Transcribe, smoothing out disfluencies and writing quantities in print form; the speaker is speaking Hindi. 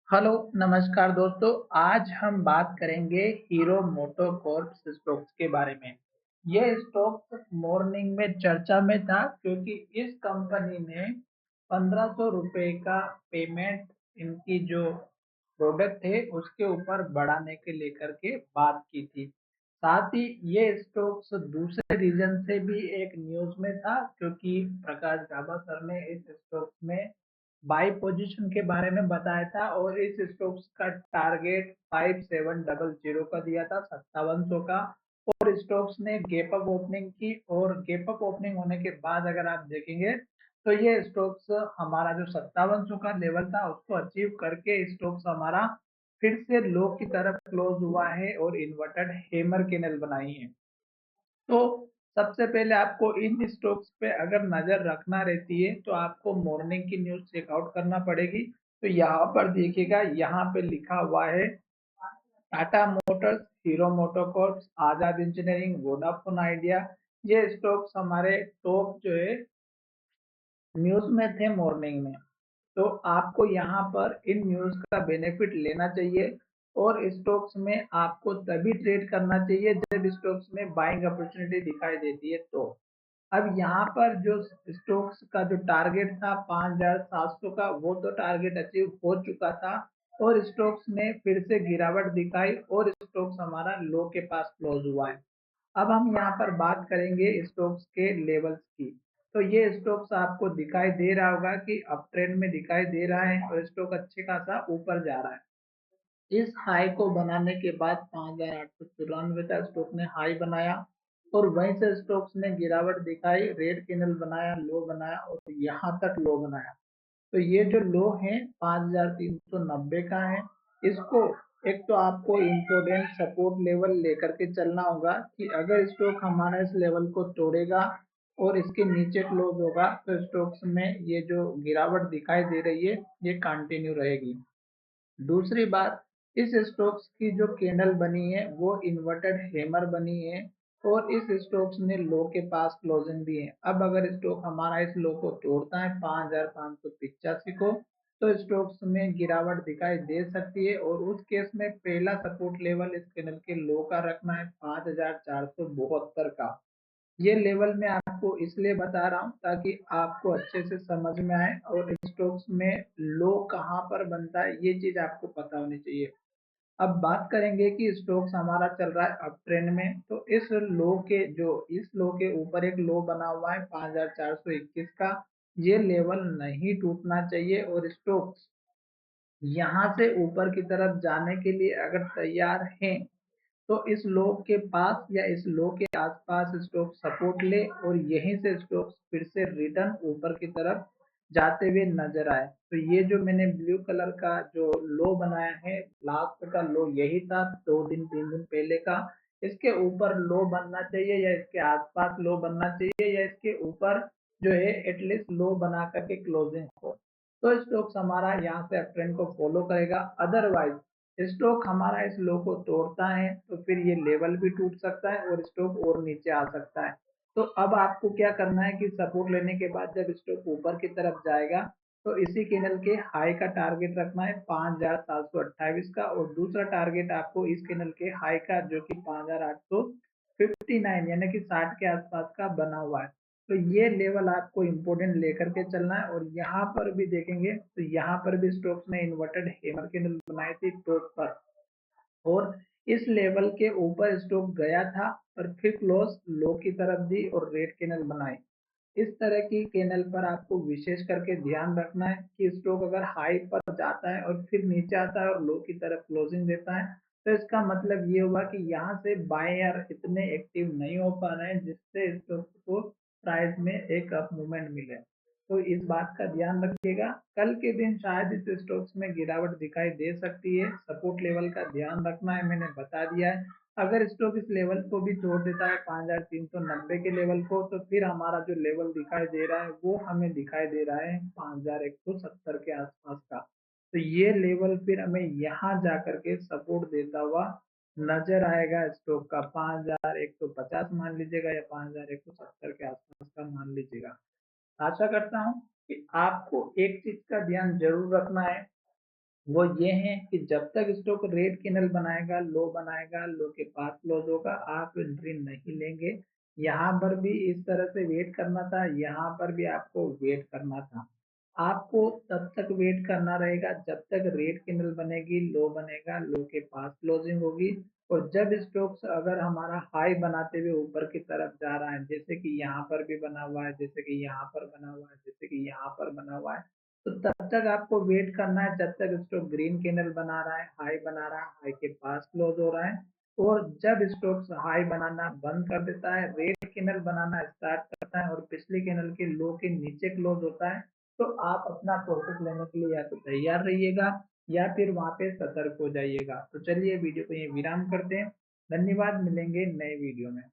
हेलो नमस्कार दोस्तों। आज हम बात करेंगे हीरो मोटोकॉर्प स्टॉक्स के बारे में। यह स्टॉक मॉर्निंग में चर्चा में था क्योंकि इस कंपनी ने 1500 रुपये का पेमेंट इनकी जो प्रोडक्ट थे उसके ऊपर बढ़ाने के लेकर के बात की थी। साथ ही ये स्टॉक्स दूसरे रीजन से भी एक न्यूज में था क्योंकि प्रकाश गाबा सर ने इस स्टॉक्स में बाई पोजीशन के बारे में बताया था और इस स्टॉक्स का टारगेट 5700 का दिया था, 5700 का। और स्टॉक्स ने गैप अप ओपनिंग की और गैप अप ओपनिंग होने के बाद अगर आप देखेंगे तो ये स्टॉक्स हमारा जो 5700 का लेवल था उसको अचीव करके स्टॉक्स हमारा फिर से लो की तरफ क्लोज हुआ है और इन्वर्टेड हैमर कैंडल बनाई है। तो सबसे पहले आपको इन स्टॉक्स पे अगर नजर रखना रहती है तो आपको मॉर्निंग की न्यूज चेकआउट करना पड़ेगी। तो यहाँ पर देखिएगा, यहाँ पे लिखा हुआ है टाटा मोटर्स, हीरो मोटोकॉर्प, आजाद इंजीनियरिंग, वोडाफोन आइडिया। ये स्टॉक्स हमारे टॉप जो है न्यूज में थे मॉर्निंग में। तो आपको यहाँ पर इन न्यूज का बेनिफिट लेना चाहिए और स्टॉक्स में आपको तभी ट्रेड करना चाहिए जब स्टॉक्स में बाइंग अपॉर्चुनिटी दिखाई देती है। तो अब यहाँ पर जो स्टॉक्स का जो टारगेट था 5700 का, वो तो टारगेट अचीव हो चुका था और स्टॉक्स ने फिर से गिरावट दिखाई और स्टॉक्स हमारा लो के पास क्लोज हुआ है। अब हम यहाँ पर बात करेंगे स्टॉक्स के लेवल्स की। तो ये स्टॉक्स आपको दिखाई दे रहा होगा कि अप ट्रेंड में दिखाई दे रहा है और स्टॉक अच्छे खासा ऊपर जा रहा है। इस हाई को बनाने के बाद 5894 का स्टॉक ने हाई बनाया और वहीं से स्टॉक्स ने गिरावट दिखाई, रेड कैंडल बनाया, लो बनाया और यहाँ तक लो बनाया। तो ये जो लो है 5390 का है। इसको एक तो आपको इम्पोर्टेंट सपोर्ट लेवल लेकर के चलना होगा कि अगर स्टॉक हमारा इस लेवल को तोड़ेगा और इसके नीचे क्लोज होगा तो स्टॉक्स में ये जो गिरावट दिखाई दे रही है ये कंटिन्यू रहेगी। दूसरी बात, इस स्टॉक्स की जो कैंडल बनी है वो इन्वर्टेड हैमर बनी है और इस स्टॉक्स ने लो के पास क्लोजिंग दी है। अब अगर स्टॉक हमारा इस लो को तोड़ता है 5585 को तो स्टॉक्स में गिरावट दिखाई दे सकती है और उस केस में पहला सपोर्ट लेवल इस कैंडल के लो का रखना है 5472 का। ये लेवल मैं आपको इसलिए बता रहा हूँ ताकि आपको अच्छे से समझ में आए और स्टॉक्स में लो कहाँ पर बनता है ये चीज आपको पता होनी चाहिए। अब बात करेंगे कि स्टॉक्स हमारा चल रहा है अप ट्रेंड में, तो इस लो के ऊपर एक लो बना हुआ है 5421 का। ये लेवल नहीं टूटना चाहिए और स्टॉक्स यहाँ से ऊपर की तरफ जाने के लिए अगर तैयार हैं तो इस लो के पास या इस लो के आसपास स्टॉक सपोर्ट ले और यहीं से स्टॉक फिर से रिटर्न ऊपर की तरफ जाते हुए नजर आए। तो ये जो मैंने ब्लू कलर का जो लो बनाया है, लास्ट का लो यही था 2 दिन 3 दिन पहले का। इसके ऊपर लो बनना चाहिए या इसके आसपास लो बनना चाहिए या इसके ऊपर जो है एटलीस्ट लो बना करके क्लोजिंग हो तो स्टॉक्स हमारा यहाँ से अप ट्रेंड को फॉलो करेगा। अदरवाइज स्टॉक हमारा इस लो को तोड़ता है तो फिर ये लेवल भी टूट सकता है और स्टॉक और नीचे आ सकता है। तो अब आपको क्या करना है कि सपोर्ट लेने के बाद जब स्टॉक ऊपर की तरफ जाएगा तो इसी कैंडल के हाई का टारगेट रखना है 5728 का और दूसरा टारगेट आपको इस कैंडल के हाई का जो कि 5859 यानी कि 60 के आसपास का बना हुआ है। तो ये लेवल आपको इम्पोर्टेंट लेकर के चलना है और यहाँ पर भी देखेंगे तो यहाँ पर भी स्टॉक्स ने इन्वर्टेड हैमर कैंडल बनाई थी टॉप पर और इस लेवल के ऊपर स्टॉक गया था और फिर क्लोज लो की तरफ दी और रेड कैंडल बनाई। इस तरह की कैंडल पर आपको विशेष करके ध्यान रखना है कि स्टॉक अगर हाई पर जाता है और फिर नीचे आता है और लो की तरफ क्लोजिंग देता है तो इसका मतलब ये हुआ कि यहाँ से बायर इतने एक्टिव नहीं हो पा रहे हैं जिससे स्टॉक को प्राइस में एक अप मूवमेंट मिले। तो इस बात का ध्यान रखिएगा, कल के दिन शायद इस स्टॉक्स में गिरावट दिखाई दे सकती है। सपोर्ट लेवल का ध्यान रखना है, मैंने बता दिया है। अगर स्टॉक इस लेवल को भी तोड़ देता है 5390 के लेवल को तो फिर हमारा जो लेवल दिखाई दे रहा है वो हमें दिखाई दे रहा है 5170 के आसपास का। तो ये लेवल फिर हमें यहाँ जा करके सपोर्ट देता हुआ नजर आएगा। स्टॉक का 5150 मान लीजिएगा या 5170 के आसपास का मान लीजिएगा। आशा करता हूँ कि आपको एक चीज का ध्यान जरूर रखना है वो ये है कि जब तक स्टॉक रेड कैंडल बनाएगा, लो के पास क्लोज होगा, आप एंट्री नहीं लेंगे। यहाँ पर भी इस तरह से वेट करना था, यहाँ पर भी आपको वेट करना था। आपको तब तक वेट करना रहेगा जब तक रेड कैंडल बनेगी, लो बनेगा, लो के पास क्लोजिंग होगी। और जब स्टॉक्स अगर हमारा हाई बनाते हुए ऊपर की तरफ जा रहा है, जैसे कि यहाँ पर भी बना हुआ है, जैसे कि यहाँ पर बना हुआ है, जैसे कि यहाँ पर बना हुआ है, तो तब तक आपको वेट करना है जब तक स्टॉक ग्रीन कैंडल बना रहा है, हाई बना रहा है, हाई के पास क्लोज हो रहा है। और जब स्टॉक्स हाई बनाना बंद कर देता है, रेड कैंडल बनाना स्टार्ट करता है और पिछले कैंडल के लो के नीचे क्लोज होता है, तो आप अपना प्रॉफिट लेने के लिए या तो तैयार रहिएगा या फिर वहां पे सतर्क हो जाइएगा। तो चलिए वीडियो को ये विराम करते हैं। धन्यवाद, मिलेंगे नए वीडियो में।